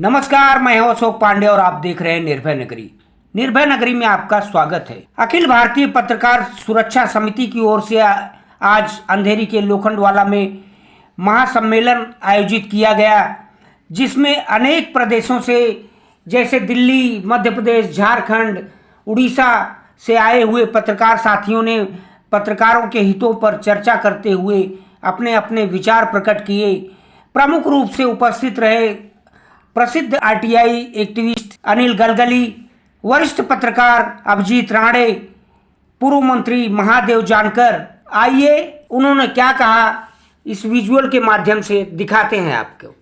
नमस्कार, मैं हूं अशोक पांडे और आप देख रहे हैं निर्भय नगरी। निर्भय नगरी में आपका स्वागत है। अखिल भारतीय पत्रकार सुरक्षा समिति की ओर से आज अंधेरी के लोखंडवाला में महासम्मेलन आयोजित किया गया, जिसमें अनेक प्रदेशों से जैसे दिल्ली, मध्य प्रदेश, झारखंड, उड़ीसा से आए हुए पत्रकार साथियों ने पत्रकारों के हितों पर चर्चा करते हुए अपने अपने विचार प्रकट किए। प्रमुख रूप से उपस्थित रहे प्रसिद्ध आरटीआई एक्टिविस्ट अनिल गलगली, वरिष्ठ पत्रकार अभिजीत राणे, पूर्व मंत्री महादेव जानकर। आइए उन्होंने क्या कहा इस विजुअल के माध्यम से दिखाते हैं आपको।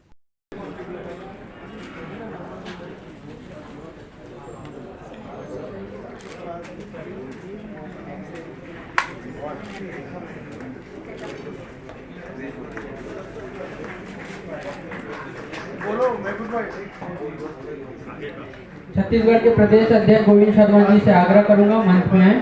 छत्तीसगढ़ के प्रदेश अध्यक्ष गोविंद शर्मा जी से आग्रह करूंगा, मंच में आए।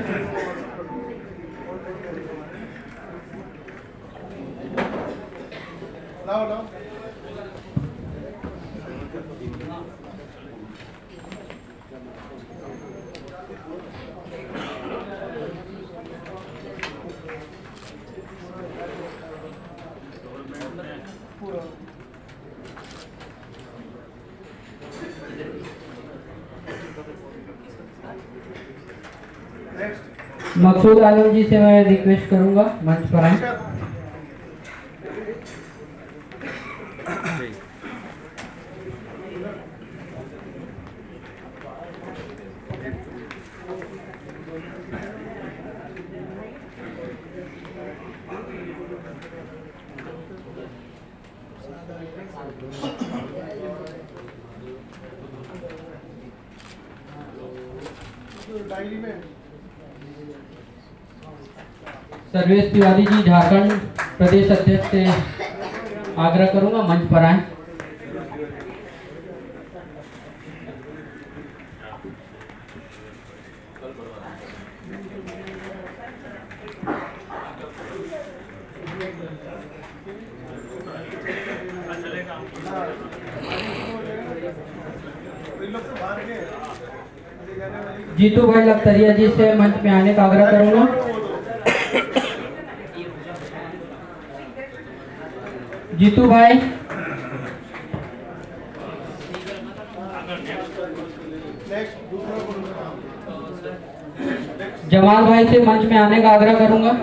मकसूद आलम जी से मैं रिक्वेस्ट करूंगा, मंच पर आए। सर्वेश तिवारी जी झारखंड प्रदेश अध्यक्ष से आग्रह करूंगा, मंच पर आए। जीतू भाई लखतरिया जी से मंच में आने का आग्रह करूंगा। जीतू भाई, जमाल भाई से मंच में आने का आग्रह करूंगा।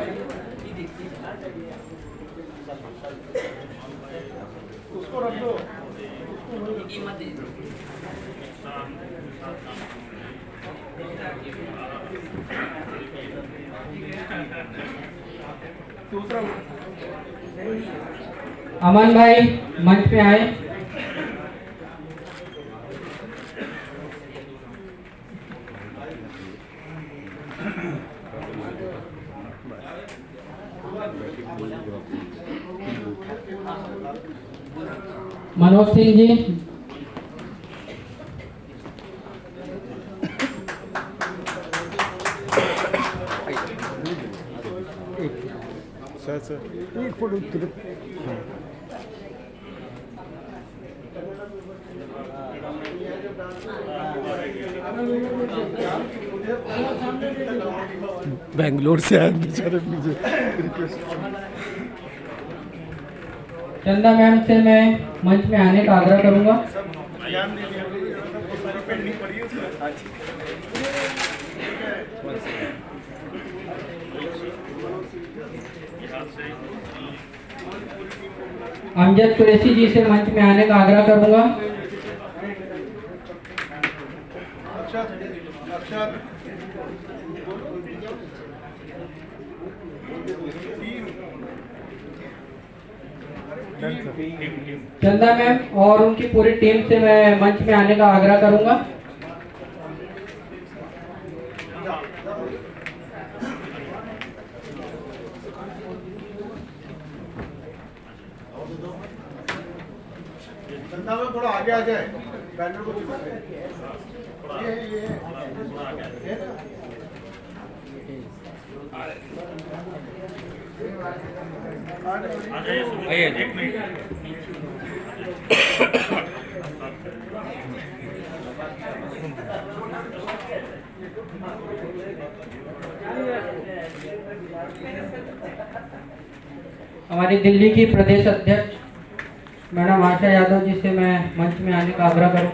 अमन भाई मंच पे आए। मनोज सिंह जी, सर एक फोटो बेंगलोर से आए बेचारे, मुझे चंदा मैम से मैं मंच में आने का आग्रह करूंगा। अमजद कुरैशी जी से मंच में आने का आग्रह करूंगा। चंदा मैम और उनकी पूरी टीम से मैं मंच में आने का आग्रह करूंगा। चंदा में थोड़ा आगे आ जाए, बैनर को ये हमारी दिल्ली की प्रदेश अध्यक्ष मैडम आशा यादव जी से मैं मंच में आने का आग्रह करूं।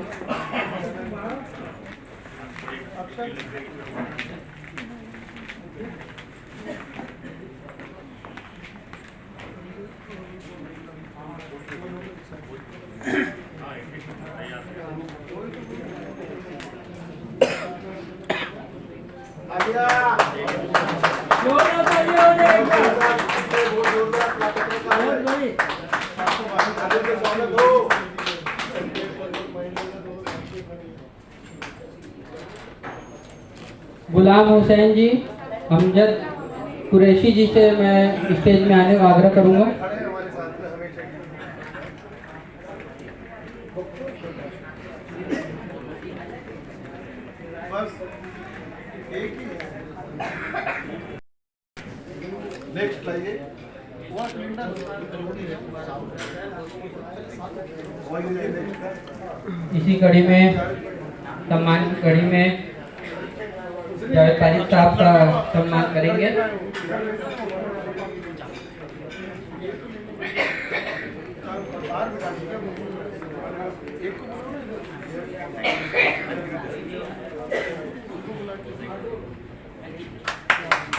गुलाम हुसैन जी, अमजद कुरैशी जी से मैं स्टेज में आने का आग्रह करूंगा। बस एक ही नेक्स्ट लाइए इसी कड़ी में सम्मान की कड़ी में जावेद तारिक साहब का सम्मान करेंगे।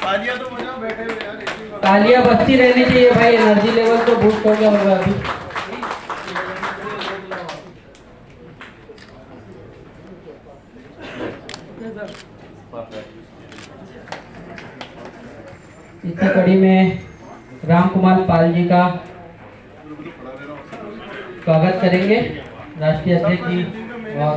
तालियां तो बजाओ, बैठे हुए यार, एक ही बार। तालियां बजती रहनी चाहिए भाई, एनर्जी लेवल तो बूस्ट हो गया होगा अभी। इसी कड़ी में राम कुमार पाल जी का स्वागत करेंगे, राष्ट्रीय अध्यक्ष जी। और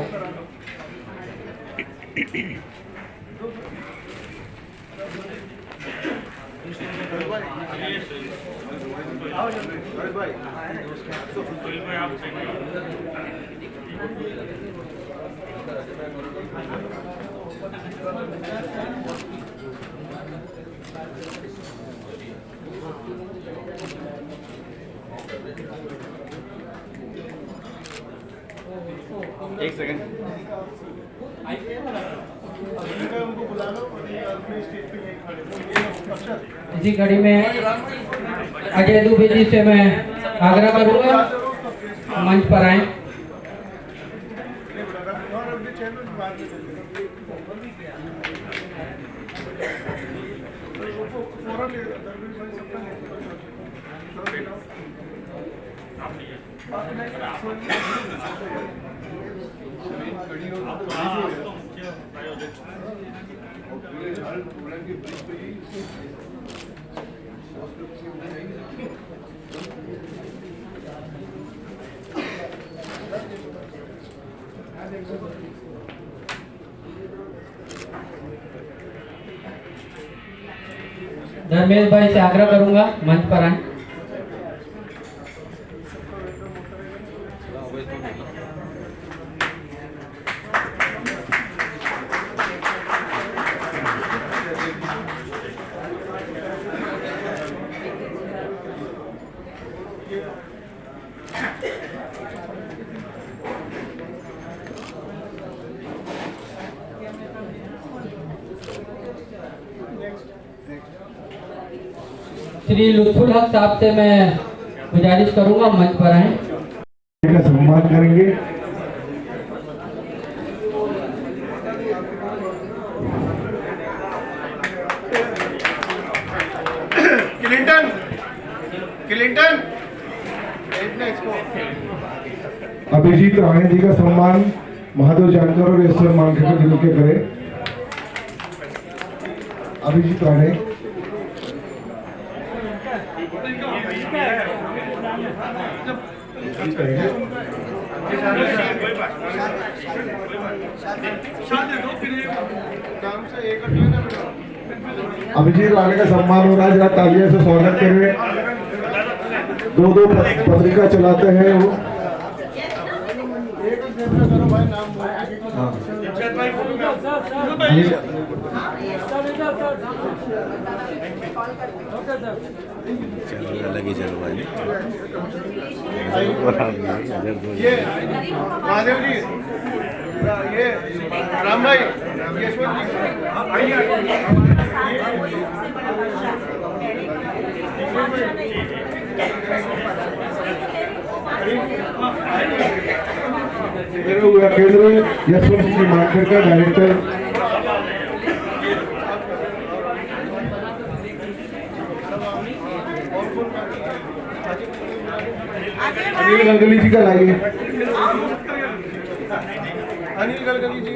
एक सेकंड उनको बुला लो और ये अपने स्टेज पे यहीं खड़े हो। इसी कड़ी में अजय दुबे जी से मैं आग्रह करूंगा मंच पर आए। और अपने चैनल बाद में फौरन ले धर्मेश भाई से आग्रह करूंगा मंच पर आए। श्री लुत्फुल हक साहब से मैं गुजारिश करूंगा मंच पर आए। का सम्मान करेंगे। क्लिंटन क्लिंटन अभिजीत राणे जी का सम्मान महादेव जानकर और ईश्वर मानकर जी के करें। अभिजीत राणे अभिजीत राणे का सम्मान हो रहा है, जरा तालियों से स्वागत करें। दो पत्रिका चलाते हैं वो। अलग ही चलो भाई ये महादेव जी, ये राम भाई, यशवंत जी, आइए केंद्र यशवंत जी मानकर का डायरेक्टर अनिल गलगली जी का लाइए। अनिल गलगली जी,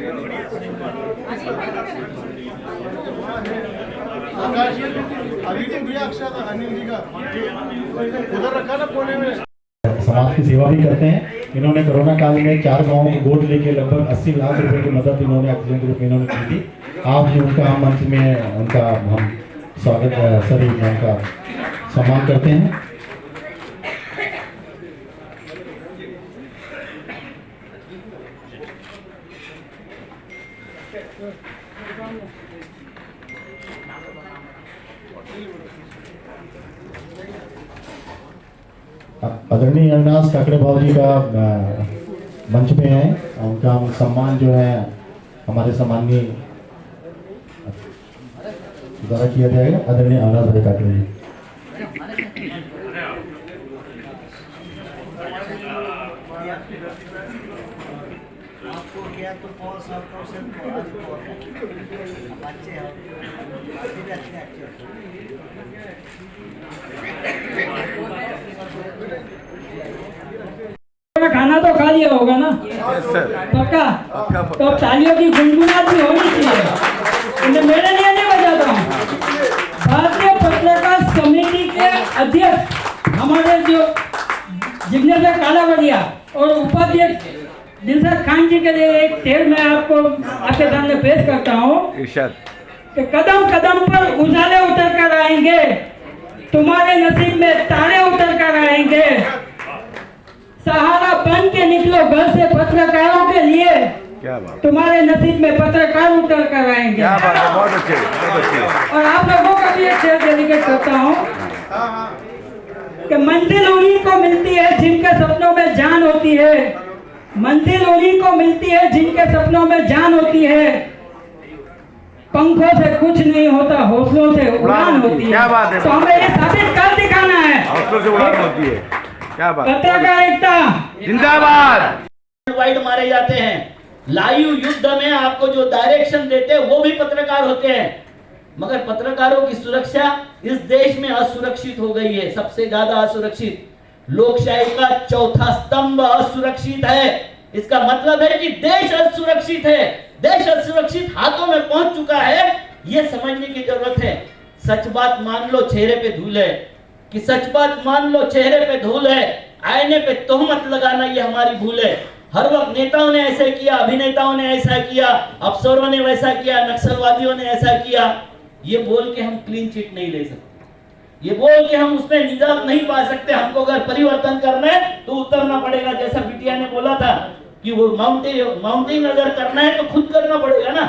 आकाश अभी तो दिया अक्षर अनिल जी का, उधर रखा ना कोने में। समाज की सेवा भी करते हैं। इन्होंने कोरोना काल में 4 गांवों को गोद लेके लगभग 80 लाख रुपए की मदद इन्होंने ऑक्सीजन के रूप में इन्होंने की थी। आप भी उनका मंच में उनका हम स्वागत सभी उनका सम्मान करते हैं। आदरणीय अविनाश काकड़े बाबू जी का मंच पे है, उनका सम्मान जो है हमारे सम्माननीय द्वारा किया जाएगा। आदरणीय अविनाश भाई काकड़े जी। खाना तो खा लिया होगा ना? पक्का? तो अब तालियों की गुनगुनाहट भी होनी चाहिए। मेरे लिए नहीं बजाता हूँ। भारतीय पत्रकार समिति के अध्यक्ष हमारे जो जिग्नेश कालावड़िया और उपाध्यक्ष दिलशद खान जी के लिए एक शेर मैं आपको आपके सामने पेश करता हूँ कि कदम कदम पर उजाले उतर कर आएंगे, तुम्हारे नसीब में तारे उतर कर आएंगे, सहारा बन के निकलो घर से पत्रकारों के लिए, क्या बात, तुम्हारे नसीब में पत्रकार उतर कर आएंगे। क्या बात है, बहुत अच्छे, बहुत अच्छे। और आप लोगों का भी एक शेर डेडिकेट करता हूँ कि मंजिल उन्हीं को मिलती है जिनके सपनों में जान होती है, मंजिल उन्हीं को मिलती है जिनके सपनों में जान होती है, पंखों से कुछ नहीं होता, हौसलों से उड़ान होती है। क्या बात है, तो हमें ये साबित कर दिखाना है, हौसलों से उड़ान होती है। क्या बात, पत्रकारिता जिंदाबाद। वाइड मारे जाते हैं। लाइव युद्ध में आपको जो डायरेक्शन देते हैं वो भी पत्रकार होते हैं, मगर पत्रकारों की सुरक्षा इस देश में असुरक्षित हो गई है, सबसे ज्यादा असुरक्षित। लोकशाही का चौथा स्तंभ असुरक्षित है। इसका मतलब है कि देश असुरक्षित है, देश असुरक्षित हाथों में पहुंच चुका है, यह समझने की जरूरत है। सच बात मान लो चेहरे पे धूल है, कि सच बात मान लो चेहरे पे धूल है, आईने पे तोहमत लगाना ये हमारी भूल है। हर वक्त नेताओं ने ऐसा किया, अभिनेताओं ने ऐसा किया, अफसरों ने वैसा किया, नक्सलवादियों ने ऐसा किया, ये बोल के हम क्लीन चिट नहीं ले सकते, ये बोल के हम उसमें निजात नहीं पा सकते। हमको अगर परिवर्तन करना है तो उतरना पड़ेगा। जैसा बिटिया ने बोला था कि वो माउंटेन अगर करना है तो खुद करना पड़ेगा ना,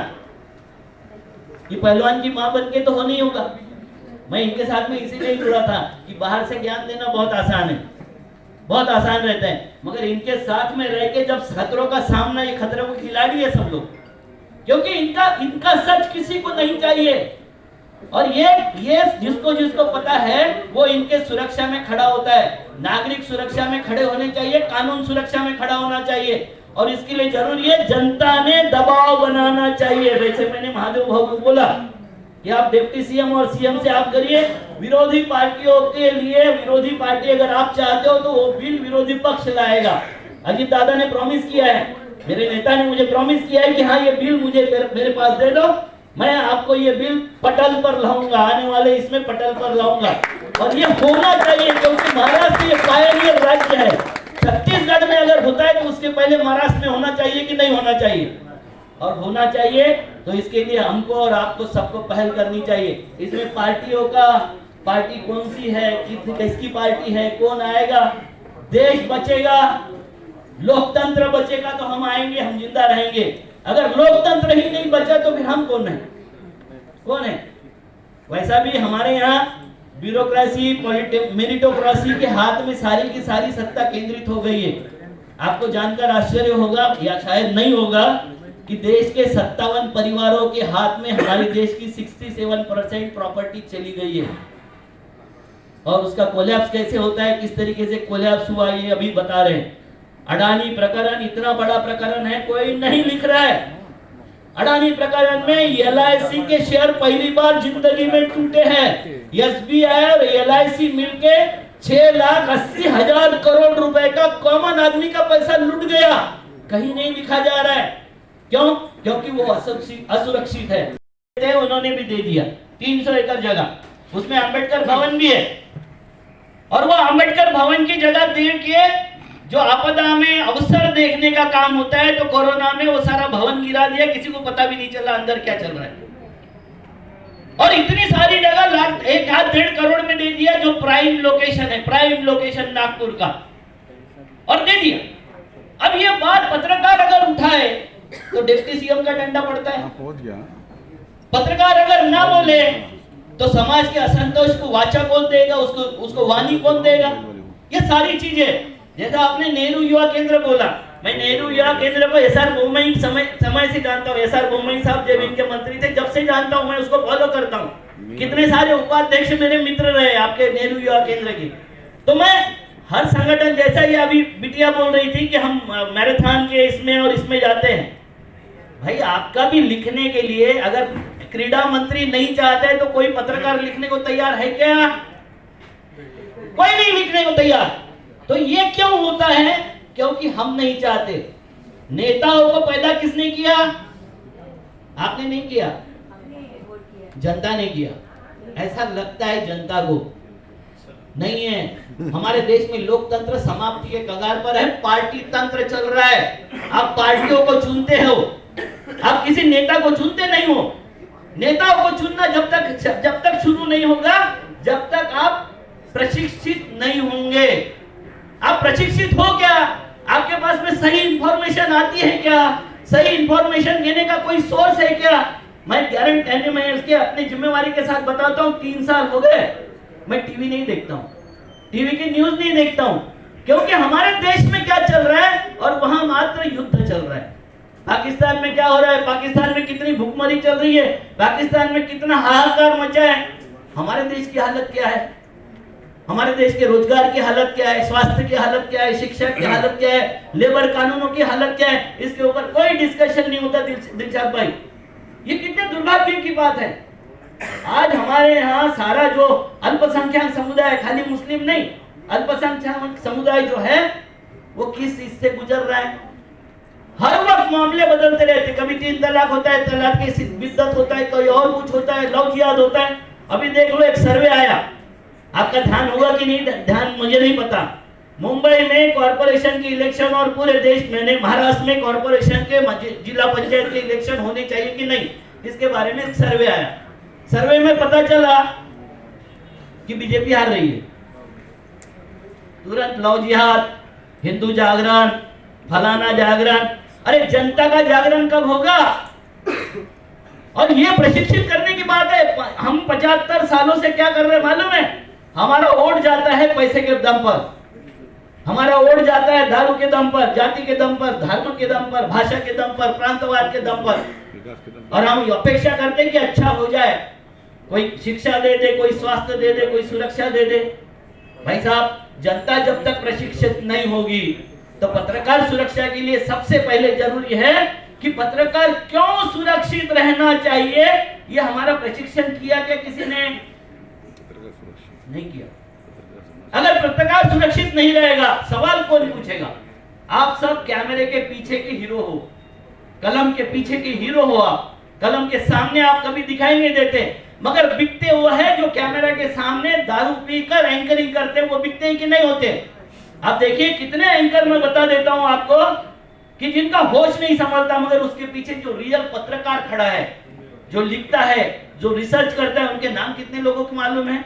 कि पहलवान की मां बन के तो हो नहीं होगा। मैं इनके साथ में इसीलिए जुड़ा था कि बाहर से ज्ञान देना बहुत आसान है, बहुत आसान रहता है, मगर इनके साथ में रह के जब खतरों का सामना, ये खतरों को खिलाड़ी है सब लोग, क्योंकि इनका सच किसी को नहीं चाहिए। और ये जिसको पता है वो इनके सुरक्षा में खड़ा होता है। नागरिक सुरक्षा में खड़े होने चाहिए, कानून सुरक्षा में खड़ा होना चाहिए, और इसके लिए जरूरी है जनता ने दबाव बनाना चाहिए। वैसे मैंने महादेव भाव को बोला कि आप डिप्टी सीएम और सीएम से आप करिए, विरोधी पार्टियों के लिए, विरोधी पार्टी अगर आप चाहते हो तो वो बिल विरोधी पक्ष लाएगा। अजीत दादा ने प्रॉमिस किया है, मेरे नेता ने मुझे प्रॉमिस किया है कि हाँ ये बिल मुझे मेरे पास दे दो, मैं आपको ये बिल पटल पर लाऊंगा, आने वाले इसमें पटल पर लाऊंगा। और ये होना चाहिए, क्योंकि महाराष्ट्र ये पायनियर राज्य है। छत्तीसगढ़ में अगर होता है तो उसके पहले महाराष्ट्र में होना चाहिए कि नहीं होना चाहिए, और होना चाहिए तो इसके लिए हमको और आपको सबको पहल करनी चाहिए। इसमें पार्टियों का, पार्टी कौन सी है, किसकी पार्टी है, कौन आएगा, देश बचेगा, लोकतंत्र बचेगा तो हम आएंगे, हम जिंदा रहेंगे। अगर लोकतंत्र ही नहीं बचा तो फिर हम कौन है? कौन है? वैसा भी हमारे यहाँ ब्यूरोक्रेसी मेरिटोक्रेसी के हाथ में सारी की सारी सत्ता केंद्रित हो गई है। आपको जानकर आश्चर्य होगा या शायद नहीं होगा कि देश के 57 परिवारों के हाथ में हमारे देश की 67% प्रॉपर्टी चली गई है। और उसका कोलैप्स कैसे होता है, किस तरीके से कोलैप्स हुआ, ये अभी बता रहे हैं। अडानी प्रकरण इतना बड़ा प्रकरण है, कोई नहीं लिख रहा है। अडानी प्रकरण में LIC के शेयर पहली बार जिंदगी में टूटे हैं। SBI और LIC मिलके 6,80,000 करोड़ रुपए का कॉमन आदमी का पैसा लूट गया, कहीं नहीं लिखा जा रहा है। क्यों? क्योंकि वो असुरक्षित है। उन्होंने भी दे दिया 300 एकड़ जगह, उसमें अंबेडकर भवन भी है। और वो अंबेडकर भवन की जगह दे के जो आपदा में अवसर देखने का काम होता है, तो कोरोना में वो सारा भवन गिरा दिया, किसी को पता भी नहीं चला अंदर क्या चल रहा है। और इतनी सारी जगह 1.5 करोड़ में दे दिया, जो प्राइम लोकेशन है, प्राइम लोकेशन नागपुर का, और दे दिया। अब ये बात पत्रकार अगर उठाए तो डिप्टी सीएम का डंडा पड़ता है। पहुंच गया। पत्रकार अगर ना बोले तो समाज के असंतोष को वाचा कौन देगा, उसको वाणी कौन देगा? ये सारी चीजें, जैसा आपने नेहरू युवा केंद्र बोला, मैं नेहरू युवा केंद्र को SR बोम्मई समय से जानता हूँ। SR बोम्मई साहब जब इनके मंत्री थे, जब से जानता हूँ, मैं उसको फॉलो करता हूँ। कितने सारे उपाध्यक्ष मेरे मित्र रहे आपके नेहरू युवा केंद्र के। तो मैं हर संगठन, जैसा ये अभी बिटिया बोल रही थी कि हम मैराथन के इसमें और इसमें जाते हैं, भाई आपका भी लिखने के लिए अगर क्रीड़ा मंत्री नहीं चाहता है तो कोई पत्रकार लिखने को तैयार है क्या? कोई नहीं लिखने को तैयार। तो ये क्यों होता है? क्योंकि हम नहीं चाहते। नेताओं को पैदा किसने किया? आपने नहीं किया, जनता ने किया। ऐसा लगता है जनता को, नहीं है। हमारे देश में लोकतंत्र समाप्ति के कगार पर है, पार्टी तंत्र चल रहा है। आप पार्टियों को चुनते हो, आप किसी नेता को चुनते नहीं हो। नेताओं को चुनना जब तक शुरू नहीं होगा, जब तक आप प्रशिक्षित नहीं होंगे। आप प्रशिक्षित हो क्या? आपके पास में सही इंफॉर्मेशन आती है क्या? सही इंफॉर्मेशन देने का कोई सोर्स है क्या? मैं गारंटी, मैं इसके अपनी जिम्मेवारी के साथ बताता हूँ, 3 साल हो गए मैं टीवी नहीं देखता हूँ, टीवी की न्यूज नहीं देखता हूँ, क्योंकि हमारे देश में क्या चल रहा है और वहां मात्र युद्ध चल रहा है। पाकिस्तान में क्या हो रहा है, पाकिस्तान में कितनी भूखमरी चल रही है, पाकिस्तान में कितना हाहाकार मचा है। हमारे देश की हालत क्या है? हमारे देश के रोजगार की हालत क्या है, स्वास्थ्य की हालत क्या है, शिक्षा की हालत क्या है, लेबर कानूनों की हालत क्या है? इसके ऊपर कोई डिस्कशन नहीं होता। दिलशाद भाई, ये कितने दुर्भाग्य की बात है। आज हमारे यहाँ सारा जो अल्पसंख्यक समुदाय, खाली मुस्लिम नहीं, अल्पसंख्यक समुदाय जो है वो किस चीज से गुजर रहा है? हर वक्त मामले बदलते रहते, कभी 3 तलाक होता है, तलाक की बिद्दत होता है, कोई और कुछ होता है, लव जिहाद होता है। अभी देख लो, एक सर्वे आया, आपका ध्यान होगा कि नहीं ध्यान मुझे नहीं पता। मुंबई में कॉर्पोरेशन की इलेक्शन और पूरे देश में, महाराष्ट्र में कॉर्पोरेशन के जिला पंचायत के इलेक्शन होने चाहिए कि नहीं, इसके बारे में एक सर्वे आया। सर्वे में पता चला कि बीजेपी हार रही है। तुरंत लव जिहाद, हिंदू जागरण, फलाना जागरण। अरे जनता का जागरण कब होगा? और ये प्रशिक्षित करने की बात है। हम 75 सालों से क्या कर रहे हैं मालूम है? हमारा वोट जाता है पैसे के दम पर, हमारा वोट जाता है दारू के दम पर, जाति के दम पर, धर्म के दम पर, भाषा के दम पर, प्रांतवाद के दम पर। और हम अपेक्षा करते हैं कि अच्छा हो जाए, कोई शिक्षा दे दे, कोई स्वास्थ्य दे दे, कोई सुरक्षा दे दे। भाई साहब, जनता जब तक प्रशिक्षित नहीं होगी तो पत्रकार सुरक्षा के लिए सबसे पहले जरूरी है कि पत्रकार क्यों सुरक्षित रहना चाहिए। ये हमारा प्रशिक्षण किया क्या किसी ने? नहीं किया। अगर पत्रकार सुरक्षित नहीं रहेगा, सवाल कौन पूछेगा? आप सब कैमरे के पीछे के हीरो हो, कलम के पीछे के हीरो हो। आप कलम के सामने आप कभी दिखाई नहीं देते, मगर बिकते वो है जो कैमरा के सामने दारू पीकर एंकरिंग करते, वो बिकते हैं कि नहीं होते? आप देखिए कितने एंकर मैं बता देता हूं आपको कि जिनका होश नहीं संभलता, मगर उसके पीछे जो रियल पत्रकार खड़ा है, जो लिखता है, जो रिसर्च करता है, उनके नाम कितने लोगों को मालूम है?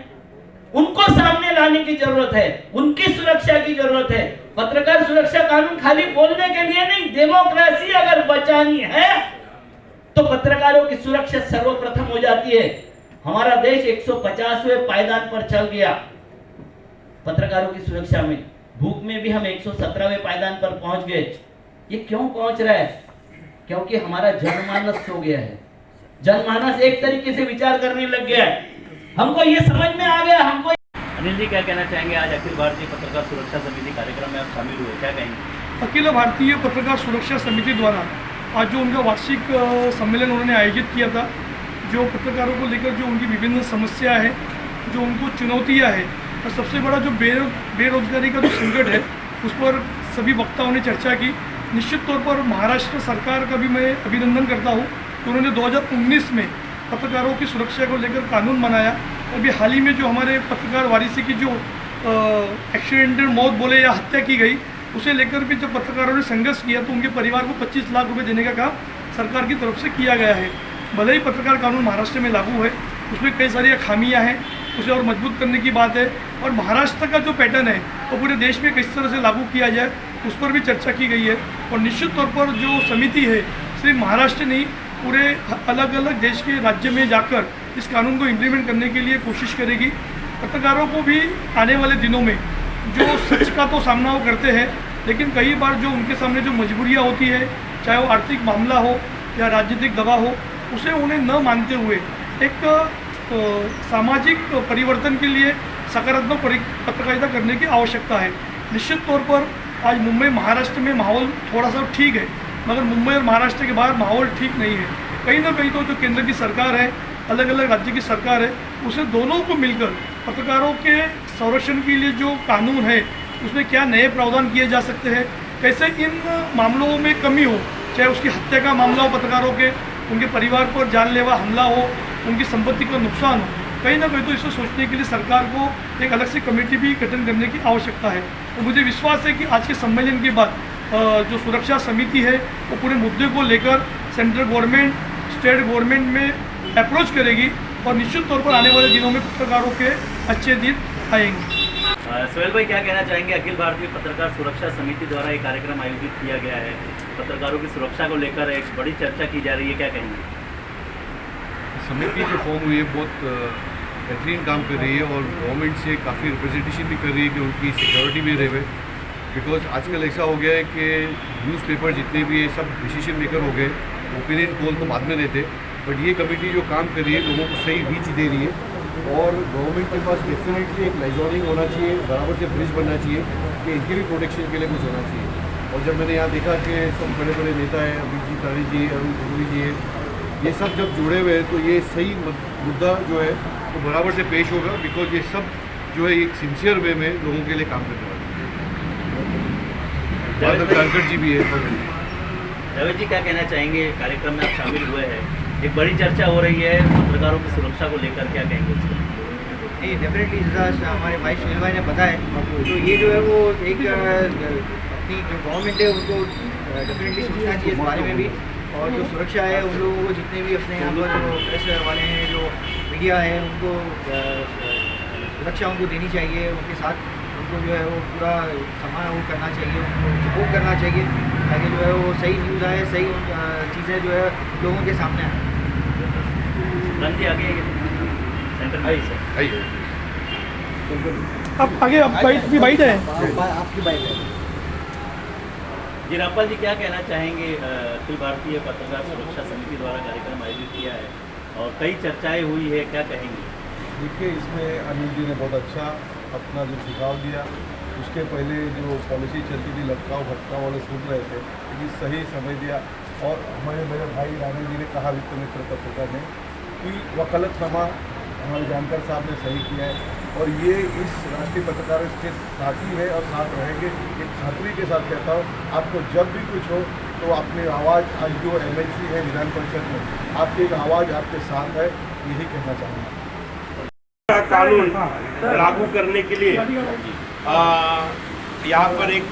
उनको सामने लाने की जरूरत है, उनकी सुरक्षा की जरूरत है। पत्रकार सुरक्षा कानून खाली बोलने के लिए नहीं, डेमोक्रेसी अगर बचानी है तो पत्रकारों की सुरक्षा सर्वप्रथम हो जाती है। हमारा देश 150वें पायदान पर चल गया पत्रकारों की सुरक्षा में। भूख में भी हम 117वें पायदान पर पहुंच गए। ये क्यों पहुंच रहा है? क्योंकि हमारा जनमानस सो गया है। जनमानस एक तरीके से विचार करने लग गया है। हमको ये समझ में आ गया। हमको अनिल जी क्या कहना चाहेंगे? आज अखिल भारतीय पत्रकार सुरक्षा समिति कार्यक्रम में आप शामिल हुए, क्या कहेंगे? अखिल भारतीय पत्रकार सुरक्षा समिति द्वारा आज जो उनका वार्षिक सम्मेलन उन्होंने आयोजित किया था, जो पत्रकारों को लेकर जो उनकी विभिन्न समस्या है, जो उनको चुनौतियां है, और सबसे बड़ा जो बेरोजगारी का जो संकट है, उस पर सभी वक्ताओं ने चर्चा की। निश्चित तौर पर महाराष्ट्र सरकार का भी मैं अभिनंदन करता हूँ। उन्होंने 2019 में पत्रकारों की सुरक्षा को लेकर कानून बनाया। अभी हाल ही में जो हमारे पत्रकार वारिसी की जो एक्सीडेंटल मौत बोले या हत्या की गई, उसे लेकर भी जब पत्रकारों ने संघर्ष किया तो उनके परिवार को 25 लाख रुपए देने का काम सरकार की तरफ से किया गया है। भले ही पत्रकार कानून महाराष्ट्र में लागू है, उसमें कई सारी खामियां हैं, उसे और मजबूत करने की बात है। और महाराष्ट्र का जो पैटर्न है वो पूरे देश में किस तरह से लागू किया जाए, उस पर भी चर्चा की गई है। और निश्चित तौर पर जो समिति है, सिर्फ महाराष्ट्र नहीं, पूरे अलग अलग देश के राज्य में जाकर इस कानून को इम्प्लीमेंट करने के लिए कोशिश करेगी। पत्रकारों को भी आने वाले दिनों में जो सच का तो सामना वो करते हैं, लेकिन कई बार जो उनके सामने जो मजबूरियाँ होती है, चाहे वो आर्थिक मामला हो या राजनीतिक दबाव हो, उसे उन्हें न मानते हुए एक सामाजिक परिवर्तन के लिए सकारात्मक पत्रकारिता करने की आवश्यकता है। निश्चित तौर पर आज मुंबई महाराष्ट्र में माहौल थोड़ा सा ठीक है, मगर मुंबई और महाराष्ट्र के बाहर माहौल ठीक नहीं है। कहीं ना कहीं तो जो केंद्र की सरकार है, अलग अलग राज्य की सरकार है, उसे दोनों को मिलकर पत्रकारों के संरक्षण के लिए जो कानून है उसमें क्या नए प्रावधान किए जा सकते हैं, कैसे इन मामलों में कमी हो, चाहे उसकी हत्या का मामला हो पत्रकारों के, उनके परिवार पर जानलेवा हमला हो, उनकी संपत्ति का नुकसान हो, कहीं ना कहीं तो इसे सोचने के लिए सरकार को एक अलग से कमेटी भी गठन करने की आवश्यकता है। तो मुझे विश्वास है कि आज के सम्मेलन के बाद जो सुरक्षा समिति है वो पूरे मुद्दे को लेकर सेंट्रल गवर्नमेंट, स्टेट गवर्नमेंट में अप्रोच करेगी और निश्चित तौर पर आने वाले दिनों में पत्रकारों के अच्छे दिन आएंगे। सोहेल भाई क्या कहना चाहेंगे? अखिल भारतीय पत्रकार सुरक्षा समिति द्वारा एक कार्यक्रम आयोजित किया गया है, पत्रकारों की सुरक्षा को लेकर एक बड़ी चर्चा की जा रही है, क्या कहेंगे? समिति जो फॉर्म हुई है बहुत बेहतरीन काम कर रही है और गवर्नमेंट से काफ़ी रिप्रेजेंटेशन भी कर रही है कि उनकी सिक्योरिटी भी रहे। बिकॉज आजकल ऐसा हो गया है कि न्यूज़पेपर जितने भी है सब डिसीजन मेकर हो गए, ओपिनियन पोल तो बाद में देते, बट ये कमेटी जो काम कर रही है लोगों को सही रीच दे रही है। और गवर्नमेंट के पास डेफिनेटली एक लाइजनिंग होना चाहिए, बराबर से ब्रिज बनना चाहिए कि इनके भी प्रोटेक्शन के लिए कुछ होना चाहिए। और जब मैंने यहाँ देखा कि सब बड़े बड़े नेता हैं, अभिजीत तारी जी, अरुण गोगोई जी है, ये सब जब जुड़े हुए हैं तो ये सही मुद्दा जो है तो बराबर से पेश होगा। बिकॉज ये सब जो है एक सिंसियर वे में लोगों के लिए काम करने वाले हैं। जानकर जी भी है। जावेद जी क्या कहना चाहेंगे? कार्यक्रम में आप शामिल हुए हैं, एक बड़ी चर्चा हो रही है पत्रकारों की सुरक्षा को लेकर, क्या कहेंगे उसको? नहीं, डेफिनेटली जैसा हमारे भाई सुनील भाई ने बताया, तो ये जो है वो एक अपनी जो गवर्नमेंट है उनको डेफिनेटली सोचना चाहिए इस बारे में भी। और जो सुरक्षा है उन लोगों को, जितने भी अपने यहाँ पर जो प्रेस वाले हैं, जो मीडिया है, उनको सुरक्षा उनको देनी चाहिए। उनके साथ उनको जो है वो पूरा सामान वो करना चाहिए, उनको सपोर्ट करना चाहिए, ताकि जो है वो सही न्यूज़ आए, सही चीज़ें जो है लोगों के सामने आए। आगे सेंटर भाई सर आप आगे आप बाइट है आपकी बाइट है जी। रामपाल जी क्या कहना चाहेंगे? अखिल भारतीय पत्रकार सुरक्षा समिति द्वारा कार्यक्रम आयोजित किया है और कई चर्चाएं हुई है, क्या कहेंगे? देखिए, इसमें अनिल जी ने बहुत अच्छा अपना जो सुझाव दिया। उसके पहले जो पॉलिसी चलती थी लटकाओ भटकाओ वाले सुन रहे थे, लेकिन सही समय दिया। और हमारे मेरे भाई रानी जी ने कहा, वित्त मित्र पत्रकार ने, कि वकालतनामा हमारे जानकर साहब ने सही किया है और ये इस राष्ट्रीय पत्रकार के साथी है और साथ रहेंगे। एक खातरी के साथ कहता हूँ, आपको जब भी कुछ हो तो अपनी आवाज़, आज जो एमएलसी है विधान परिषद में, आपकी एक आवाज़ आपके साथ है, यही कहना चाहूँगा। कानून लागू करने के लिए यहाँ पर एक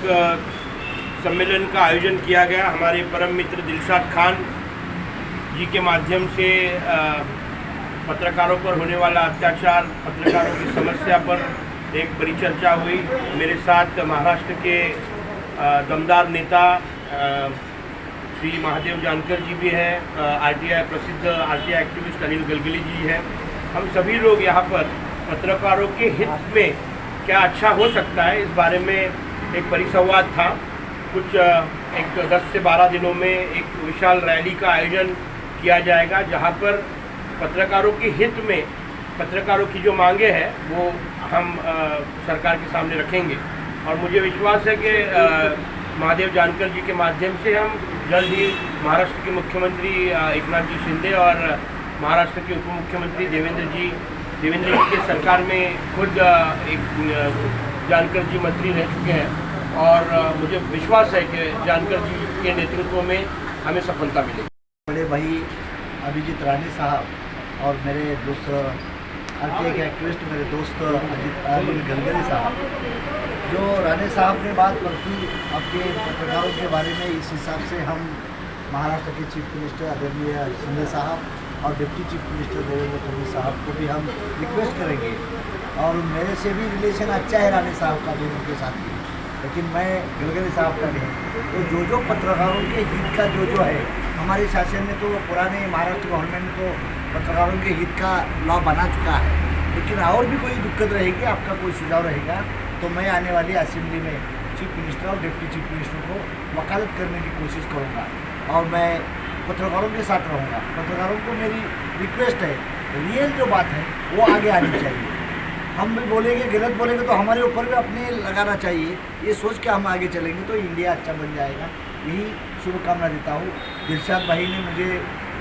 सम्मेलन का आयोजन किया गया। हमारे परम मित्र दिलशाद खान जी के माध्यम से पत्रकारों पर होने वाला अत्याचार, पत्रकारों की समस्या पर एक परिचर्चा हुई। मेरे साथ महाराष्ट्र के दमदार नेता श्री महादेव जानकर जी भी हैं, आरटीआई प्रसिद्ध आरटीआई एक्टिविस्ट अनिल गलगली जी हैं हम सभी लोग यहाँ पर पत्रकारों के हित में क्या अच्छा हो सकता है, इस बारे में एक परिसंवाद था। कुछ एक 10 से 12 दिनों में एक विशाल रैली का आयोजन किया जाएगा, जहाँ पर पत्रकारों के हित में पत्रकारों की जो मांगे हैं वो हम सरकार के सामने रखेंगे। और मुझे विश्वास है कि महादेव जानकर जी के माध्यम से हम जल्द ही महाराष्ट्र के मुख्यमंत्री एकनाथ जी शिंदे और महाराष्ट्र के उप मुख्यमंत्री देवेंद्र जी के सरकार में खुद एक जानकर जी मंत्री रह चुके हैं और मुझे विश्वास है कि जानकर जी के नेतृत्व में हमें सफलता मिलेगी। बड़े भाई अभिजीत राणे साहब और मेरे दोस्त आरटीआई के एक्टिविस्ट मेरे दोस्त अरविंद गलगरी साहब, जो राणे साहब ने बात रखी आपके पत्रकारों के बारे में, इस हिसाब से हम महाराष्ट्र के चीफ मिनिस्टर आदरणीय शिंदे साहब और deputy chief minister Devendra Fadnavis साहब को भी हम रिक्वेस्ट करेंगे। और मेरे से भी रिलेशन अच्छा है राणे साहब का दोनों के साथ भी, लेकिन मैं गलगरी साहब का नहीं। तो जो पत्रकारों के हित का जो है, हमारे शासन ने तो पुराने महाराष्ट्र गवर्नमेंट ने तो पत्रकारों के हित का लॉ बना चुका है, लेकिन और भी कोई दिक्कत रहेगी, आपका कोई सुझाव रहेगा तो मैं आने वाली असेंबली में चीफ मिनिस्टर और डिप्टी चीफ मिनिस्टर को वकालत करने की कोशिश करूँगा और मैं पत्रकारों के साथ रहूँगा। पत्रकारों को मेरी रिक्वेस्ट है, रियल जो बात है वो आगे आनी चाहिए। हम भी बोलेंगे, गलत बोलेंगे तो हमारे ऊपर भी अपने लगाना चाहिए। ये सोच के हम आगे चलेंगे तो इंडिया अच्छा बन जाएगा। यही शुभकामना देता हूँ। दिलशाद भाई ने मुझे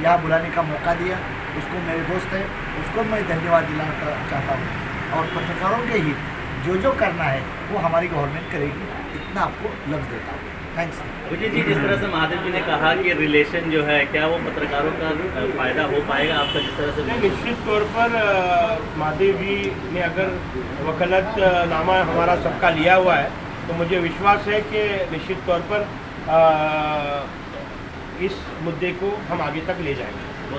यहाँ बुलाने का मौका दिया, उसको मेरे दोस्त है, उसको मैं धन्यवाद दिलाना चाहता हूँ। और पत्रकारों के हित जो करना है वो हमारी गवर्नमेंट करेगी, इतना आपको लफ्ज़ देता हूँ। थैंक्स। विजय जी, जिस तरह से महादेव जी ने कहा कि रिलेशन जो है, क्या वो पत्रकारों का फायदा हो पाएगा आपका, जिस तरह से? निश्चित तौर पर महादेव जी ने अगर वकालतनामा हमारा सबका लिया हुआ है तो मुझे विश्वास है कि निश्चित तौर पर इस मुद्दे को हम आगे तक ले जाएंगे।